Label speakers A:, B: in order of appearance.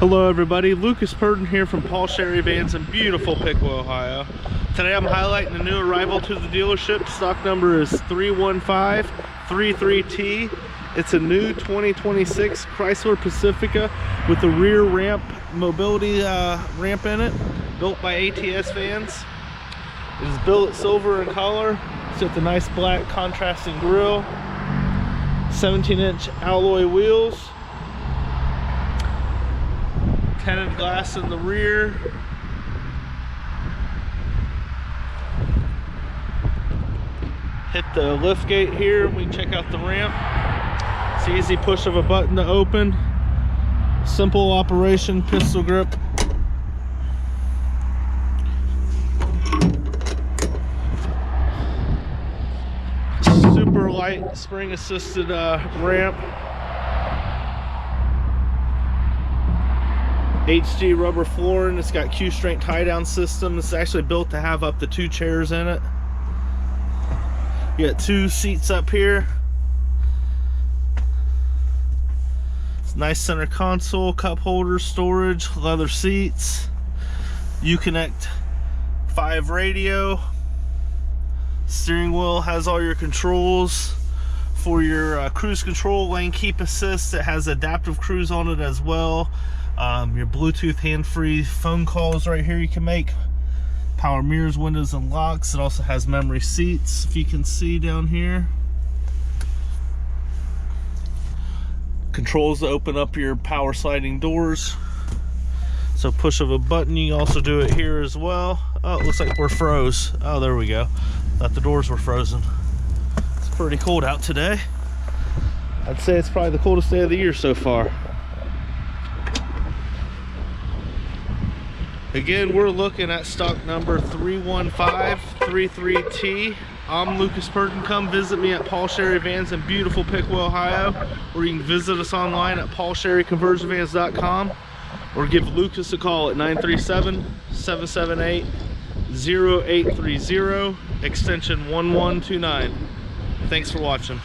A: Hello everybody, Lucas Purden here from Paul Sherry Vans in beautiful Piqua, Ohio. Today I'm highlighting a new arrival to the dealership. Stock number is 31533T. It's a new 2026 Chrysler Pacifica with a rear ramp, mobility ramp in it, built by ATS Vans. It is billet silver in color. It's got the nice black contrasting grille, 17-inch alloy wheels, tinted glass in the rear, hit the lift gate here. We can check out the ramp. It's the easy push of a button to open. Simple operation, pistol grip. Super light spring assisted ramp. HG rubber flooring. It's got Q-strength tie down system. It's actually built to have up to 2 chairs in it. You got 2 seats up here. It's nice center console, cup holders, storage, leather seats. Uconnect 5 radio. Steering wheel has all your controls for your cruise control, lane keep assist. It has adaptive cruise on it as well. Your Bluetooth hand-free phone calls right here you can make. Power mirrors, windows, and locks. It also has memory seats, if you can see down here. Controls to open up your power sliding doors. So push of a button. You can also do it here as well. Oh, it looks like we're froze. Oh, there we go. Thought the doors were frozen. It's pretty cold out today. I'd say it's probably the coldest day of the year so far. Again, we're looking at stock number 31533T. I'm Lucas Purden. Come visit me at Paul Sherry Vans in beautiful Piqua, Ohio, or you can visit us online at paulsherryconversionvans.com, or give Lucas a call at 937-778-0830, extension 1129. Thanks for watching.